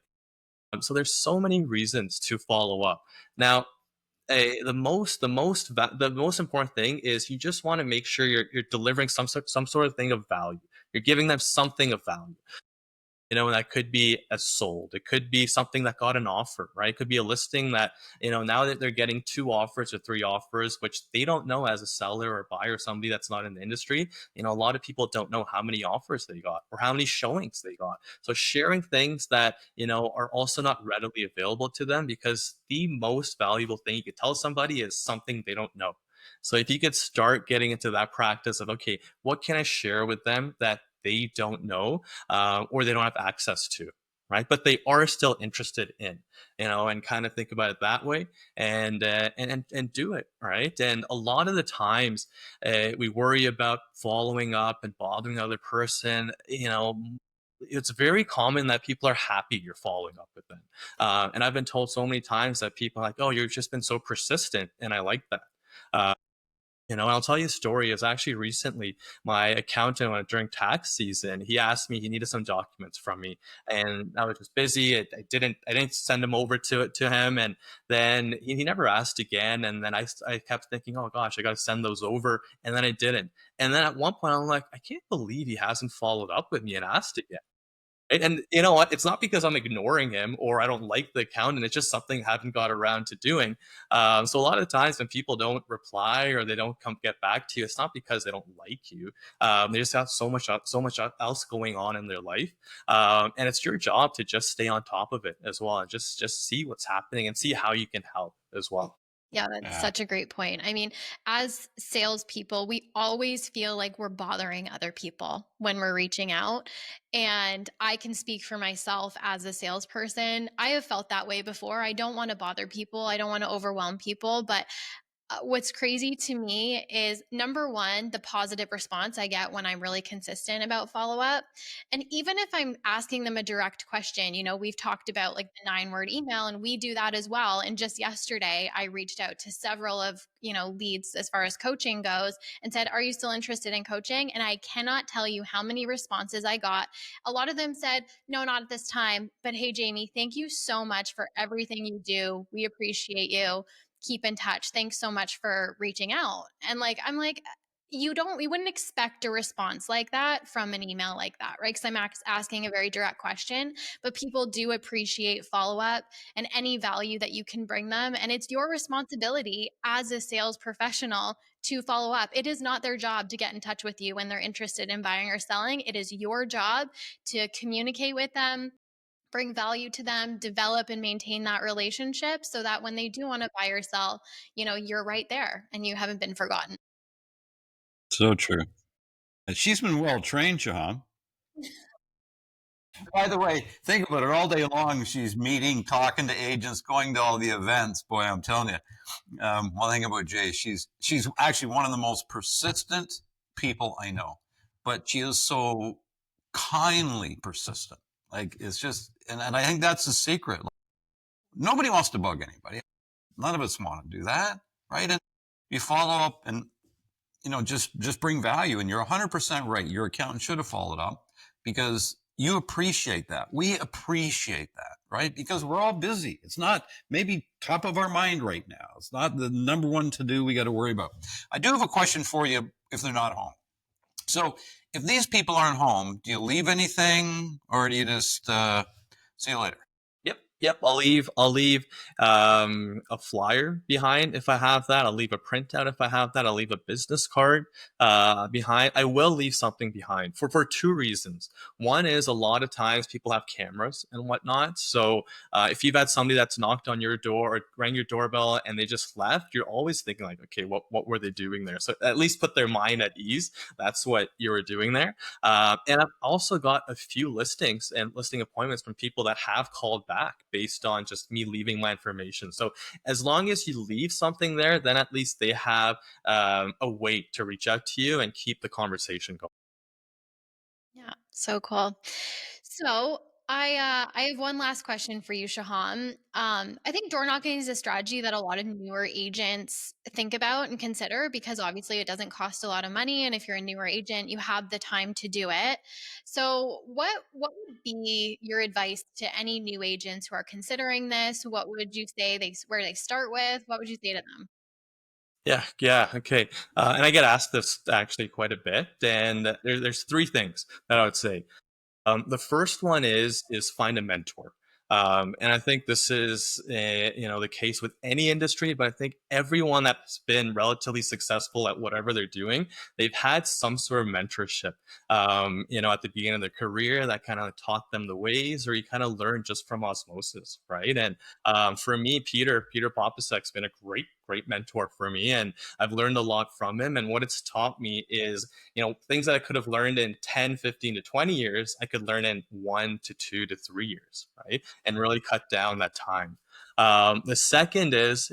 So there's so many reasons to follow up. Now, the most important thing is, you just want to make sure you're delivering some sort of thing of value. You're giving them something of value. And that could be a sold. It could be something that got an offer, right? It could be a listing that, now that they're getting 2 offers or 3 offers, which they don't know as a seller or buyer, somebody that's not in the industry. A lot of people don't know how many offers they got or how many showings they got. So sharing things that, are also not readily available to them, because the most valuable thing you could tell somebody is something they don't know. So if you could start getting into that practice of, okay, what can I share with them that they don't know, or they don't have access to, right? But they are still interested in, and kind of think about it that way, and do it, right? And a lot of the times, we worry about following up and bothering the other person. It's very common that people are happy you're following up with them, and I've been told so many times that people are like, oh, you've just been so persistent, and I like that. Uh, and I'll tell you a story. Is actually recently, my accountant, during tax season, he asked me, he needed some documents from me, and I was just busy. I didn't send them over to him, and then he never asked again. And then I kept thinking, oh gosh, I got to send those over, and then I didn't. And then at one point, I'm like, I can't believe he hasn't followed up with me and asked again. And you know what? It's not because I'm ignoring him or I don't like the accountant. It's just something I haven't got around to doing. So a lot of times when people don't reply or they don't get back to you, it's not because they don't like you. They just have so much else going on in their life, and it's your job to just stay on top of it as well, and just see what's happening and see how you can help as well. Yeah, that's Yeah. such a great point. I mean, as salespeople, we always feel like we're bothering other people when we're reaching out. And I can speak for myself as a salesperson. I have felt that way before. I don't want to bother people, I don't want to overwhelm people, but what's crazy to me is, number one, the positive response I get when I'm really consistent about follow up. And even if I'm asking them a direct question, we've talked about like the 9-word email, and we do that as well. And just yesterday, I reached out to several of, leads as far as coaching goes, and said, are you still interested in coaching? And I cannot tell you how many responses I got. A lot of them said, no, not at this time. But hey, Jaimie, thank you so much for everything you do. We appreciate you. Keep in touch. Thanks so much for reaching out. And I'm like, we wouldn't expect a response like that from an email like that, right? Because I'm asking a very direct question, but people do appreciate follow up and any value that you can bring them. And it's your responsibility as a sales professional to follow up. It is not their job to get in touch with you when they're interested in buying or selling. It is your job to communicate with them, bring value to them, develop and maintain that relationship, so that when they do want to buy or sell, you're right there and you haven't been forgotten. So true. And she's been well trained, Shaham. By the way, think about it. All day long, she's meeting, talking to agents, going to all the events. Boy, I'm telling you. One thing about Jay, she's actually one of the most persistent people I know, but she is so kindly persistent. Like, it's just, and I think that's the secret. Nobody wants to bug anybody. None of us want to do that, right? And you follow up and, just bring value. And you're 100% right. Your accountant should have followed up because you appreciate that. We appreciate that, right? Because we're all busy. It's not maybe top of our mind right now. It's not the number one to do we got to worry about. I do have a question for you if they're not home. So if these people aren't home, do you leave anything or do you just see you later? Yep. I'll leave a flyer behind if I have that. I'll leave a printout if I have that. I'll leave a business card behind. I will leave something behind for two reasons. One is a lot of times people have cameras and whatnot. So if you've had somebody that's knocked on your door or rang your doorbell and they just left, you're always thinking like, okay, what were they doing there? So at least put their mind at ease. That's what you were doing there. And I've also got a few listings and listing appointments from people that have called back based on just me leaving my information. So as long as you leave something there, then at least they have a way to reach out to you and keep the conversation going. Yeah, so cool. So I have one last question for you, Shaham. I think door knocking is a strategy that a lot of newer agents think about and consider because obviously it doesn't cost a lot of money, and if you're a newer agent, you have the time to do it. So, what would be your advice to any new agents who are considering this? What would you say where they start with? What would you say to them? Yeah, okay. And I get asked this actually quite a bit, and there's three things that I would say. The first one is find a mentor. And I think this is the case with any industry, but I think everyone that's been relatively successful at whatever they're doing, they've had some sort of mentorship. At the beginning of their career, that kind of taught them the ways, or you kind of learn just from osmosis, right? And for me, Peter Popasek's been a great mentor for me, and I've learned a lot from him. And what it's taught me is things that I could have learned in 10, 15 to 20 years, I could learn in 1 to 2 to 3 years, right? And really cut down that time. The second is,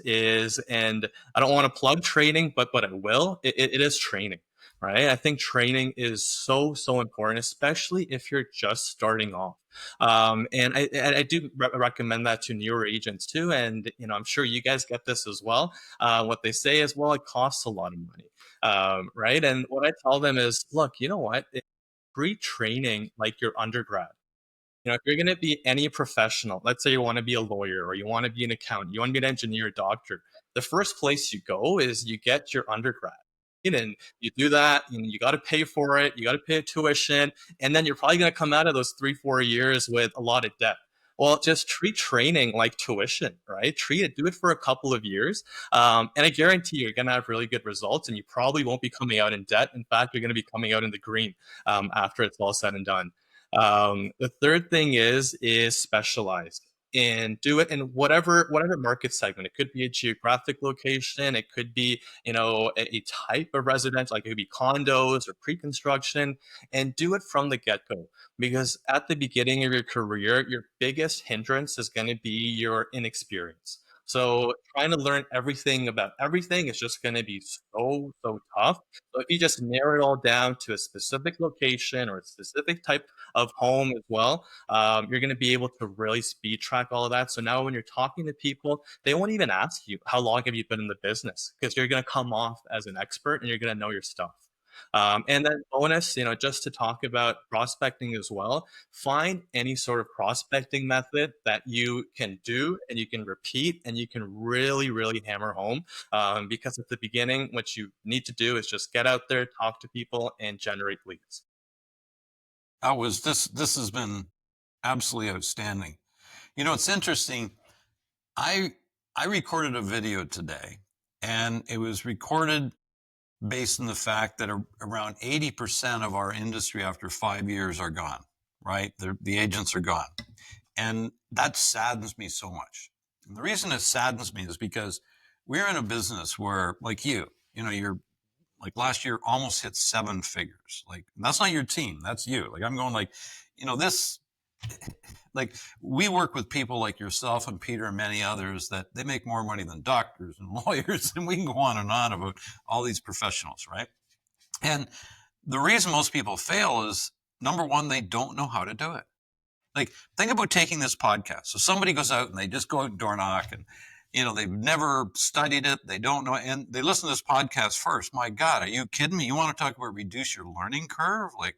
and I don't want to plug training, but I will. It is training, right? I think training is so important, especially if you're just starting off. And I do recommend that to newer agents too. And I'm sure you guys get this as well. What they say is, well, it costs a lot of money, right? And what I tell them is, look, you know what? Treat training like your undergrad. If you're going to be any professional, let's say you want to be a lawyer or you want to be an accountant, you want to be an engineer, doctor, the first place you go is you get your undergrad. And you do that, and you got to pay for it, you got to pay tuition, and then you're probably going to come out of those 3, 4 years with a lot of debt. Well, just treat training like tuition, right? Do it for a couple of years. And I guarantee you're going to have really good results, and you probably won't be coming out in debt. In fact, you're going to be coming out in the green after it's all said and done. The third thing is specialized and do it in whatever market segment. It could be a geographic location. It could be a type of residential, like it could be condos or pre-construction, and do it from the get-go. Because at the beginning of your career, your biggest hindrance is going to be your inexperience. So trying to learn everything about everything is just going to be so tough. So if you just narrow it all down to a specific location or a specific type of home as well, you're going to be able to really speed track all of that. So now when you're talking to people, they won't even ask you, how long have you been in the business? Because you're going to come off as an expert and you're going to know your stuff. And then bonus, just to talk about prospecting as well, find any sort of prospecting method that you can do and you can repeat and you can really, really hammer home. Because at the beginning, what you need to do is just get out there, talk to people, and generate leads. This has been absolutely outstanding. It's interesting. I recorded a video today, and it was recorded based on the fact that around 80% of our industry after 5 years are gone, right? The agents are gone. And that saddens me so much. And the reason it saddens me is because we're in a business where, like you're like last year almost hit 7 figures. Like, that's not your team. That's you. Like, I'm going like, this, like, we work with people like yourself and Peter and many others that they make more money than doctors and lawyers. And we can go on and on about all these professionals, right? And the reason most people fail is, number one, they don't know how to do it. Like, think about taking this podcast. So somebody goes out and they just go out and door knock, and they've never studied it, they don't know, and they listen to this podcast first. My God, are you kidding me? You want to talk about reduce your learning curve? Like,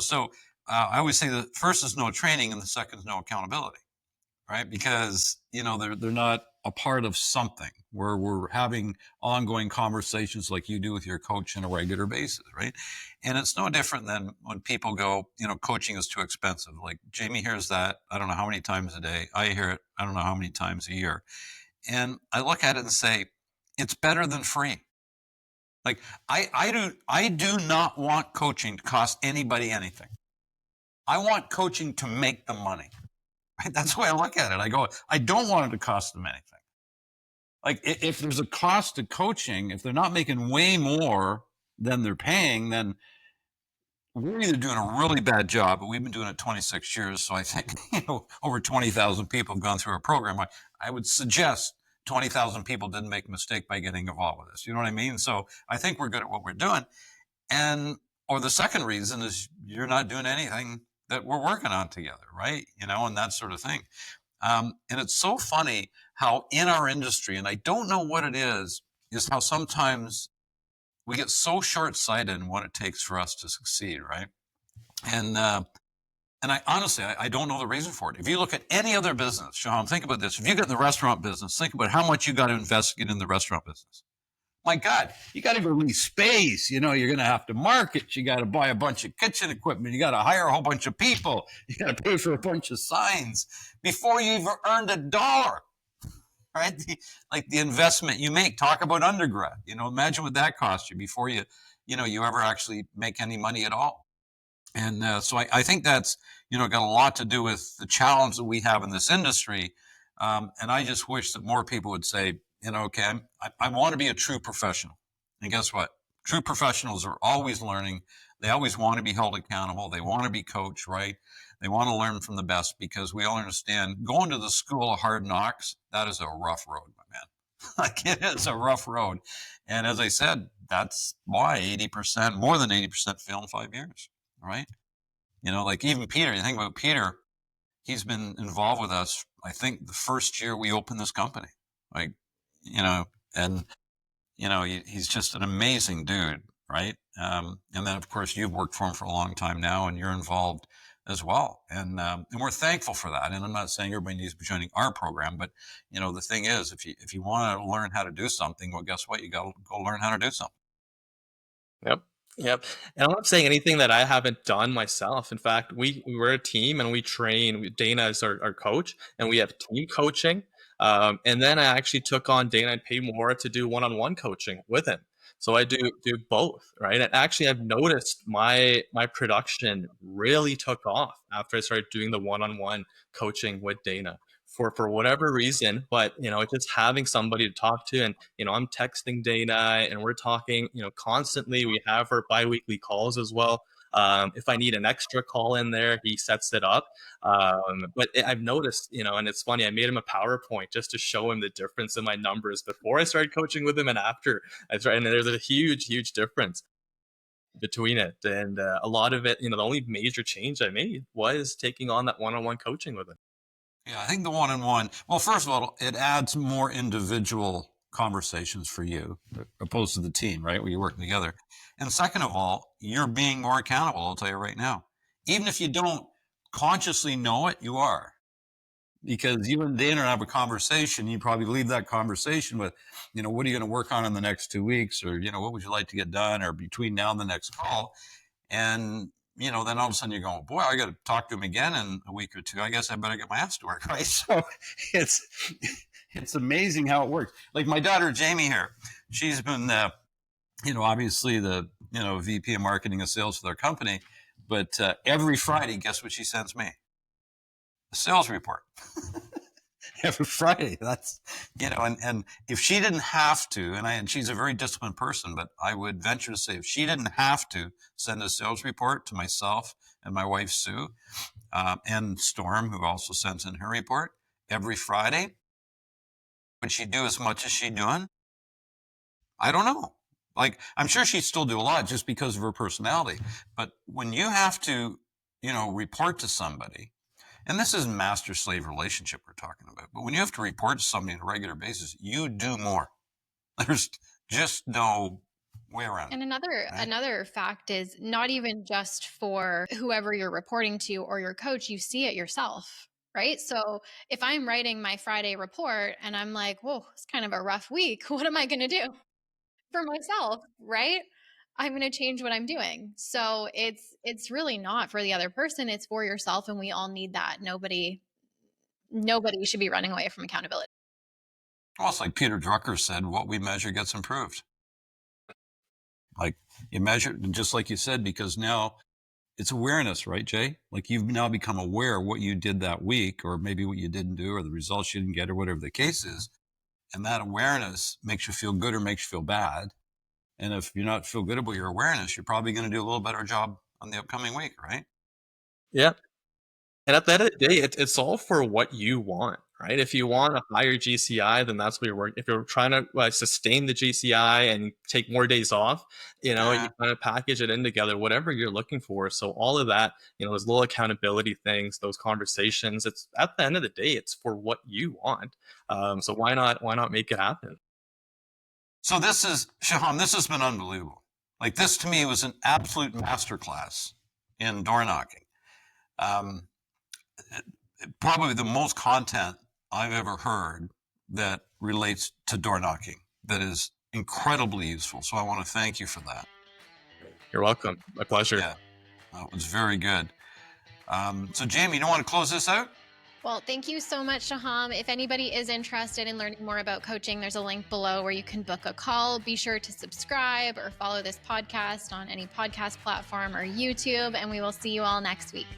so I always say the first is no training and the second is no accountability, right? Because they're not a part of something where we're having ongoing conversations like you do with your coach on a regular basis, right? And it's no different than when people go, coaching is too expensive. Like Jaimie hears that, I don't know how many times a day. I hear it, I don't know how many times a year. And I look at it and say, it's better than free. Like I do not want coaching to cost anybody anything. I want coaching to make them money. Right? That's the way I look at it. I go, I don't want it to cost them anything. Like if there's a cost to coaching, if they're not making way more than they're paying, then we're either doing a really bad job, but we've been doing it 26 years. So I think, over 20,000 people have gone through our program. I would suggest 20,000 people didn't make a mistake by getting involved with us. You know what I mean? So I think we're good at what we're doing. Or the second reason is you're not doing anything that we're working on together, right? And that sort of thing. And it's so funny how in our industry, and I don't know what it is how sometimes we get so short-sighted in what it takes for us to succeed, right? And I honestly, I don't know the reason for it. If you look at any other business, Shaham, think about this. If you get in the restaurant business, think about how much you got to invest to get in the restaurant business. My God, you got to go lease space. You're going to have to market. You got to buy a bunch of kitchen equipment. You got to hire a whole bunch of people. You got to pay for a bunch of signs before you even earned $1, right? Like the investment you make. Talk about undergrad. Imagine what that cost you before you ever actually make any money at all. And so I think that's got a lot to do with the challenge that we have in this industry. And I just wish that more people would say, okay, I want to be a true professional. And guess what? True professionals are always learning. They always want to be held accountable. They want to be coached, right? They want to learn from the best, because we all understand going to the school of hard knocks, that is a rough road, my man. Like, it is a rough road. And as I said, that's why more than 80% fail in 5 years, right? Like even Peter, you think about Peter, he's been involved with us, I think the first year we opened this company. Like, and he's just an amazing dude, right? And then of course you've worked for him for a long time now, and you're involved as well, and we're thankful for that. And I'm not saying everybody needs to be joining our program, but the thing is, if you want to learn how to do something, well, guess what? You got to go learn how to do something. Yep. Yep. And I'm not saying anything that I haven't done myself. In fact, we're a team and we train. Dana is our coach, and we have team coaching. And then I actually took on Dana and paid more to do one-on-one coaching with him. So I do both, right? And actually, I've noticed my production really took off after I started doing the one-on-one coaching with Dana. For whatever reason, but just having somebody to talk to, and I'm texting Dana and we're talking constantly. We have our bi-weekly calls as well. If I need an extra call in there, he sets it up. But I've noticed, and it's funny, I made him a PowerPoint just to show him the difference in my numbers before I started coaching with him and after I started, and there's a huge difference between it. And a lot of it, the only major change I made was taking on that one-on-one coaching with him. Yeah, I think the one-on-one, well, first of all, it adds more individual conversations for you opposed to the team, right? Where you're working together. And second of all, you're being more accountable. I'll tell you right now, even if you don't consciously know it, you are, because you and Dana have a conversation. You probably leave that conversation with, what are you going to work on in the next 2 weeks? Or, what would you like to get done? Or between now and the next call. And then all of a sudden you're going, boy, I got to talk to him again in a week or two. I guess I better get my ass to work, right? So it's amazing how it works. Like my daughter, Jaimie here, she's been, obviously the, VP of marketing and sales for their company, but every Friday, guess what she sends me? A sales report. Every Friday. That's, and if she didn't have to, and she's a very disciplined person, but I would venture to say if she didn't have to send a sales report to myself and my wife, Sue, and Storm, who also sends in her report every Friday, would she do as much as she's doing? I don't know. Like, I'm sure she'd still do a lot just because of her personality. But when you have to, report to somebody, And this is master-slave relationship we're talking about. But when you have to report to somebody on a regular basis, you do more. There's just no way around And it. another fact is not even just for whoever you're reporting to or your coach, you see it yourself, right? So if I'm writing my Friday report and I'm like, whoa, it's kind of a rough week, what am I going to do for myself, right? I'm going to change what I'm doing. So it's really not for the other person, it's for yourself, and we all need that. Nobody should be running away from accountability. Well, it's like Peter Drucker said, what we measure gets improved. Like you measure, just like you said, because now it's awareness, right, Jay? Like you've now become aware of what you did that week, or maybe what you didn't do, or the results you didn't get, or whatever the case is. And that awareness makes you feel good or makes you feel bad. And if you're not feel good about your awareness, you're probably going to do a little better job on the upcoming week, right? Yeah. And at the end of the day, it's all for what you want, right? If you want a higher GCI, then that's what you're working. If you're trying to sustain the GCI and take more days off, you Yeah. kind of package it in together, whatever you're looking for. So all of that, those little accountability things, those conversations, it's at the end of the day, it's for what you want. So why not make it happen? So this is, Shaham, this has been unbelievable. Like this to me was an absolute masterclass in door knocking. Probably the most content I've ever heard that relates to door knocking that is incredibly useful. So I want to thank you for that. You're welcome. My pleasure. Yeah, it was very good. So Jaimie, you don't want to close this out? Well, thank you so much, Shaham. If anybody is interested in learning more about coaching, there's a link below where you can book a call. Be sure to subscribe or follow this podcast on any podcast platform or YouTube, and we will see you all next week.